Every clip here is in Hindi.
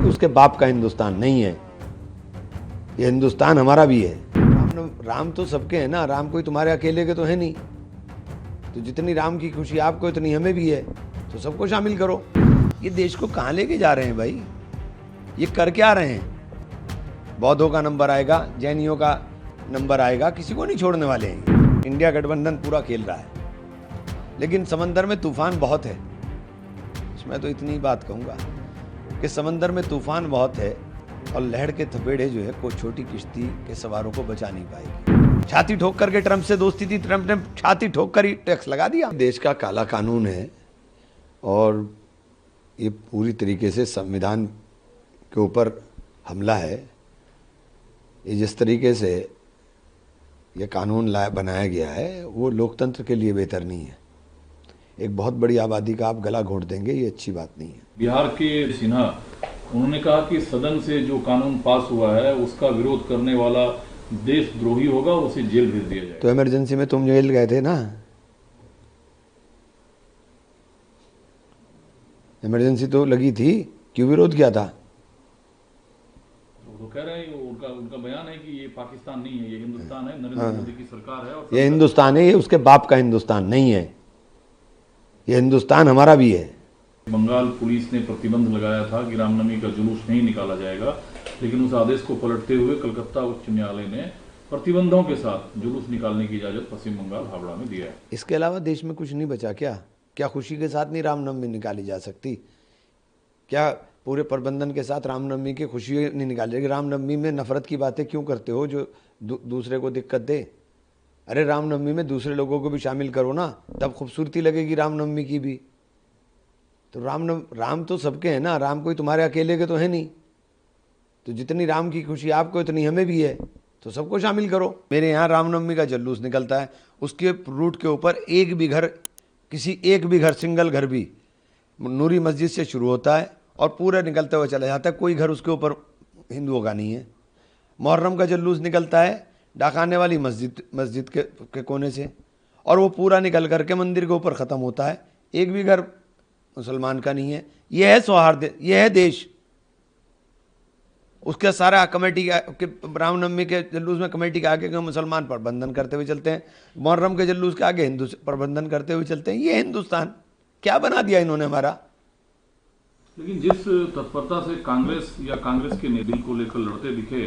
कि उसके बाप का हिंदुस्तान नहीं है, ये हिंदुस्तान हमारा भी है। राम तो सबके हैं ना, राम कोई तुम्हारे अकेले के तो है नहीं। तो जितनी राम की खुशी आपको इतनी हमें भी है, तो सबको शामिल करो। ये देश को कहाँ लेके जा रहे हैं भाई, ये कर क्या रहे हैं? बौद्धों का नंबर आएगा, जैनियों का नंबर आएगा, किसी को नहीं छोड़ने वाले हैं। इंडिया गठबंधन पूरा खेल रहा है, लेकिन समंदर में तूफान बहुत है। इसमें तो इतनी बात कहूँगा कि समंदर में तूफान बहुत है और लहर के थपेड़े जो है कोई छोटी किश्ती के सवारों को बचा नहीं पाएगी। छाती ठोक करके ट्रंप से दोस्ती थी, ट्रंप ने छाती ठोक कर ही टैक्स लगा दिया। देश का काला कानून है और ये पूरी तरीके से संविधान के ऊपर हमला है। ये जिस तरीके से ये कानून बनाया गया है वो लोकतंत्र के लिए बेहतर नहीं है। एक बहुत बड़ी आबादी का आप गला घोंट देंगे, ये अच्छी बात नहीं है। बिहार के सिन्हा उन्होंने कहा कि सदन से जो कानून पास हुआ है उसका विरोध करने वाला देशद्रोही होगा और उसे जेल भेज दिया जाएगा। तो इमरजेंसी में तुम जेल गए थे ना, इमरजेंसी तो लगी थी, क्यों विरोध किया था? तो कह रहे हैं उनका बयान है कि ये पाकिस्तान नहीं है, ये हिंदुस्तान है, नरेंद्र मोदी की सरकार है और ये हिंदुस्तान है, ये उसके बाप का हिंदुस्तान नहीं है, ये हिंदुस्तान हमारा भी है। बंगाल पुलिस ने प्रतिबंध लगाया था कि रामनवमी का जुलूस नहीं निकाला जाएगा, लेकिन उस आदेश को पलटते हुए कलकत्ता उच्च न्यायालय ने प्रतिबंधों के साथ जुलूस निकालने की इजाजत पश्चिम बंगाल हावड़ा में दिया है। इसके अलावा देश में कुछ नहीं बचा क्या? क्या खुशी के साथ नहीं रामनवमी निकाली जा सकती? क्या पूरे प्रबंधन के साथ रामनवमी की खुशी नहीं निकाली जाएगी? रामनवमी में नफरत की बातें क्यों करते हो जो दूसरे को दिक्कत दे? अरे रामनवमी में दूसरे लोगों को भी शामिल करो ना, तब खूबसूरती लगेगी रामनवमी की भी। तो राम तो सबके हैं ना, राम कोई तुम्हारे अकेले के तो है नहीं। तो जितनी राम की खुशी आपको इतनी हमें भी है, तो सबको शामिल करो। मेरे यहाँ रामनवमी का जुलूस निकलता है, उसके रूट के ऊपर एक भी घर सिंगल घर भी नूरी मस्जिद से शुरू होता है और पूरा निकलते हुए चला जाता है। कोई घर उसके ऊपर हिंदुओं का नहीं है। मुहर्रम का जुलूस निकलता है डाकाने वाली मस्जिद के कोने से और वो पूरा निकल करके मंदिर के ऊपर ख़त्म होता है। एक भी घर मुसलमान का नहीं है। यह है सौहार्द, यह है देश। उसका सारा कमेटी के रामनवमी के जुलूस में कमेटी के आगे मुसलमान प्रबंधन करते हुए चलते हैं, मुहर्रम के जुलूस के आगे हिंदू प्रबंधन करते हुए चलते हैं। ये हिंदुस्तान क्या बना दिया इन्होंने हमारा। लेकिन जिस तत्परता से कांग्रेस के बिल को लेकर लड़ते दिखे,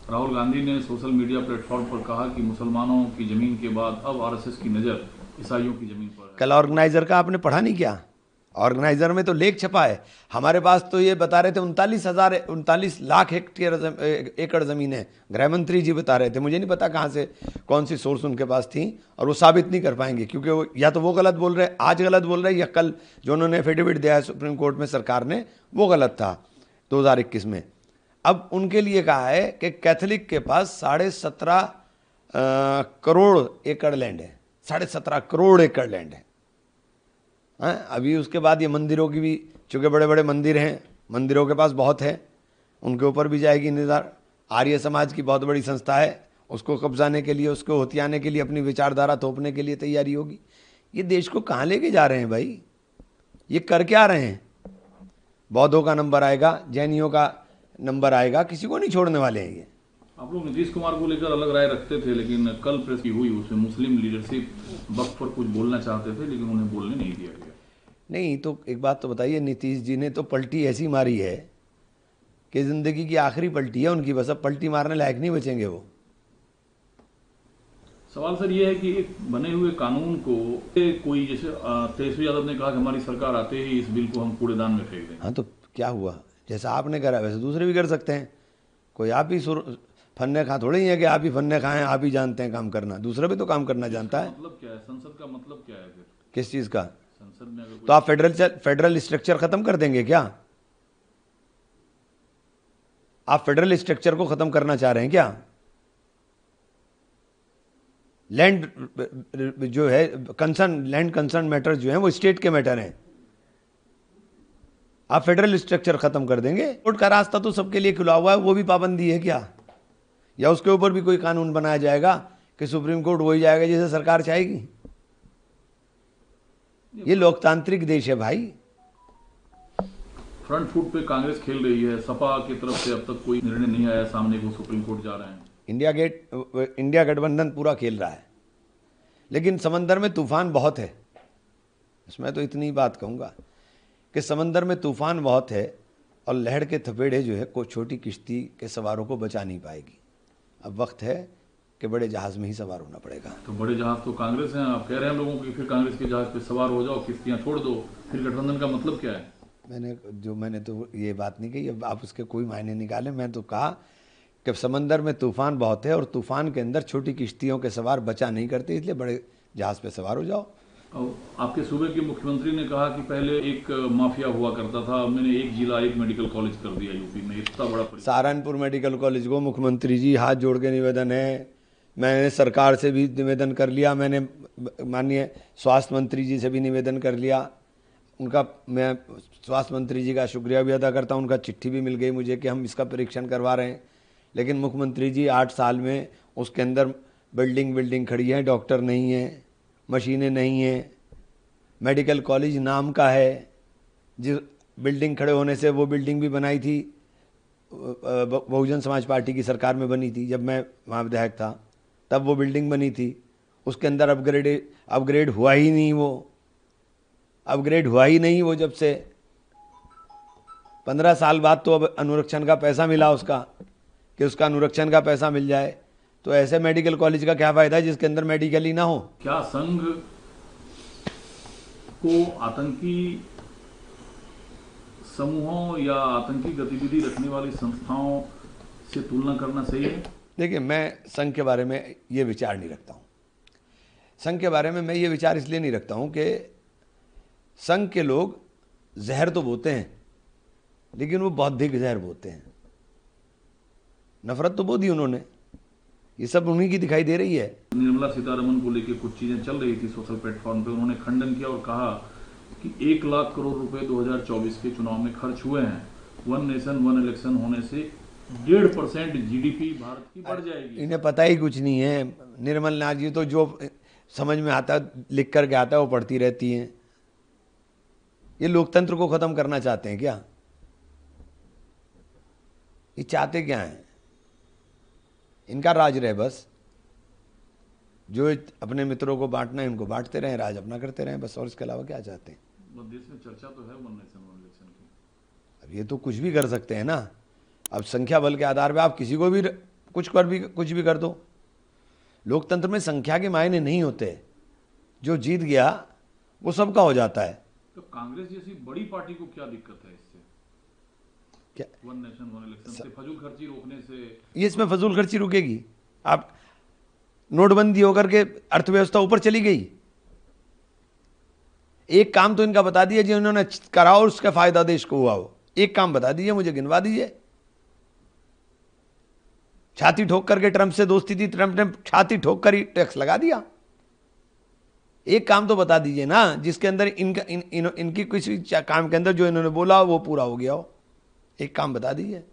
राहुल गांधी ने सोशल मीडिया प्लेटफॉर्म पर कहा कि मुसलमानों की जमीन के बाद अब आरएसएस की नजर ईसाइयों की जमीन पर है। कल ऑर्गेनाइजर का आपने पढ़ा नहीं क्या? ऑर्गेनाइजर में तो लेख छपा है। हमारे पास तो ये बता रहे थे 39 लाख एकड़ ज़मीन है। गृह मंत्री जी बता रहे थे, मुझे नहीं पता कहाँ से कौन सी सोर्स उनके पास थी, और वो साबित नहीं कर पाएंगे क्योंकि वो या तो वो गलत बोल रहे, आज गलत बोल रहे, या कल जो उन्होंने एफिडेविट दिया है सुप्रीम कोर्ट में सरकार ने वो गलत था 2021 में। अब उनके लिए कहा है कि कैथोलिक के पास 17.5 करोड़ एकड़ लैंड है, 17.5 करोड़ एकड़ लैंड है। अभी उसके बाद ये मंदिरों की भी, चूँकि बड़े बड़े मंदिर हैं, मंदिरों के पास बहुत है, उनके ऊपर भी जाएगी निगाह। आर्य समाज की बहुत बड़ी संस्था है, उसको कब्जाने के लिए, उसको हथियाने के लिए, अपनी विचारधारा थोपने के लिए तैयारी होगी। ये देश को कहाँ लेके जा रहे हैं भाई, ये कर क्या रहे हैं? बौद्धों का नंबर आएगा, जैनियों का नंबर आएगा, किसी को नहीं छोड़ने वाले हैं ये। आप लोग नीतीश कुमार को लेकर अलग राय रखते थे, लेकिन कल प्रेस की हुई उसमें मुस्लिम लीडरशिप वक्त पर कुछ बोलना चाहते थे लेकिन उन्हें बोलने नहीं दिया गया। नहीं तो एक बात तो बताइए, नीतीश जी ने तो पलटी ऐसी मारी है कि जिंदगी की आखिरी पलटी है उनकी, बस अब पलटी मारने लायक नहीं बचेंगे वो। सवाल सर ये है कि एक बने हुए कानून को कोई, जैसे तेजस्वी यादव ने कहा कि हमारी सरकार आते ही इस बिल को हम कूड़ेदान में फेंक देंगे। हाँ तो क्या हुआ, जैसा आपने करा वैसे दूसरे भी कर सकते हैं। कोई आप ही फन्ने खा थोड़े ही है कि आप ही फन्ने खाएं, आप ही जानते हैं काम करना, दूसरा भी तो काम करना जानता है। मतलब क्या है, संसद का मतलब क्या है फिर? किस चीज़ का? संसद में अगर तो आप फेडरल स्ट्रक्चर खत्म कर देंगे क्या? आप फेडरल स्ट्रक्चर को खत्म करना चाह रहे हैं क्या? लैंड जो है लैंड कंसर्न मैटर जो है वो स्टेट के मैटर हैं। आप फेडरल स्ट्रक्चर खत्म कर देंगे? कोर्ट का रास्ता तो सबके लिए खुला हुआ है, वो भी पाबंदी है क्या? या उसके ऊपर भी कोई कानून बनाया जाएगा कि सुप्रीम कोर्ट वही जाएगा जैसे सरकार चाहेगी? ये लोकतांत्रिक देश है भाई। फ्रंट फुट पे कांग्रेस खेल रही है, सपा की तरफ से अब तक कोई निर्णय नहीं आया सामने, वो सुप्रीम कोर्ट जा रहे हैं। इंडिया गठबंधन पूरा खेल रहा है, लेकिन समंदर में तूफान बहुत है। इसमें तो इतनी बात कहूँगा कि समंदर में तूफान बहुत है और लहर के थपेड़े जो है कोई छोटी किश्ती के सवारों को बचा नहीं पाएगी। अब वक्त है कि बड़े जहाज में ही सवार होना पड़ेगा। तो बड़े जहाज तो कांग्रेस हैं, आप कह रहे हैं लोगों को कि फिर कांग्रेस के जहाज पे सवार हो जाओ, किश्तियां छोड़ दो, फिर गठबंधन का मतलब क्या है? मैंने तो ये बात नहीं कही, अब आप उसके कोई मायने निकालें। मैं तो कहा कि समंदर में तूफान बहुत है और तूफान के अंदर छोटी किश्तियों के सवार बचा नहीं करते, इसलिए बड़े जहाज पे सवार हो जाओ। और आपके सूबे के मुख्यमंत्री ने कहा कि पहले एक माफिया हुआ करता था, मैंने एक जिला एक मेडिकल कॉलेज कर दिया यूपी में, इतना बड़ा सहारनपुर मेडिकल कॉलेज को मुख्यमंत्री जी हाथ जोड़ के निवेदन है, मैंने सरकार से भी निवेदन कर लिया, मैंने माननीय स्वास्थ्य मंत्री जी से भी निवेदन कर लिया। उनका मैं स्वास्थ्य मंत्री जी का शुक्रिया भी अदा करता हूँ, उनका चिट्ठी भी मिल गई मुझे कि हम इसका परीक्षण करवा रहे हैं। लेकिन मुख्यमंत्री जी 8 साल में उसके अंदर बिल्डिंग खड़ी है, डॉक्टर नहीं है, मशीनें नहीं हैं, मेडिकल कॉलेज नाम का है। जिस बिल्डिंग खड़े होने से वो बिल्डिंग भी बनाई थी बहुजन समाज पार्टी की सरकार में बनी थी, जब मैं वहाँ विधायक था तब वो बिल्डिंग बनी थी। उसके अंदर अपग्रेड हुआ ही नहीं, वो जब से 15 साल बाद तो अब अनुरक्षण का पैसा मिला उसका, कि उसका अनुरक्षण का पैसा मिल जाए। तो ऐसे मेडिकल कॉलेज का क्या फायदा है जिसके अंदर मेडिकल ही ना हो? क्या संघ को आतंकी समूहों या आतंकी गतिविधि रखने वाली संस्थाओं से तुलना करना सही है? देखिए, मैं संघ के बारे में ये विचार नहीं रखता हूँ। संघ के बारे में मैं ये विचार इसलिए नहीं रखता हूँ कि संघ के लोग जहर तो बोते हैं, लेकिन वो बौद्धिक जहर बोते हैं। नफरत तो बो दी उन्होंने, ये सब उन्हीं की दिखाई दे रही है। निर्मला सीतारमण को लेकर कुछ चीजें चल रही थी सोशल प्लेटफॉर्म पे, उन्होंने खंडन किया और कहा कि 1 लाख करोड़ रुपए 2024 के चुनाव में खर्च हुए हैं। वन नेशन वन इलेक्शन होने से 1.5% जीडीपी भारत की बढ़ जाएगी। इन्हें पता ही कुछ नहीं है। निर्मल नाथ जी तो जो समझ में आता लिख करके आता है वो पढ़ती रहती हैं। ये लोकतंत्र को खत्म करना चाहते हैं क्या? ये चाहते क्या हैं? इनका राज रहे बस, जो अपने मित्रों को बांटना है उनको बांटते रहें, राज अपना करते रहें बस, और इसके अलावा क्या चाहते हैं? देश में चर्चा तो है वन नेशन वन इलेक्शन की। अब ये तो कुछ भी कर सकते हैं ना। अब संख्या बल के आधार पे आप किसी को भी कुछ भी कर दो। लोकतंत्र में संख्या के मायने नहीं होते, जो जीत गया वो सबका हो जाता है। तो कांग्रेस जैसी बड़ी पार्टी को क्या दिक्कत है इससे? क्या वन नेशन वन इलेक्शन से, फजूल खर्ची रोकने से? ये इसमें फजूल खर्ची रुकेगी? आप नोटबंदी होकर के अर्थव्यवस्था ऊपर चली गई। एक काम तो इनका बता दिया जो इन्होंने करा और उसका फायदा देश को हुआ हो। एक काम बता दीजिए, मुझे गिनवा दीजिए। छाती ठोक करके ट्रंप से दोस्ती थी, ट्रंप ने छाती ठोक कर ही टैक्स लगा दिया। एक काम तो बता दीजिए ना जिसके अंदर इनकी किसी काम के अंदर जो इन्होंने बोला वो पूरा हो गया हो। एक काम बता दीजिए।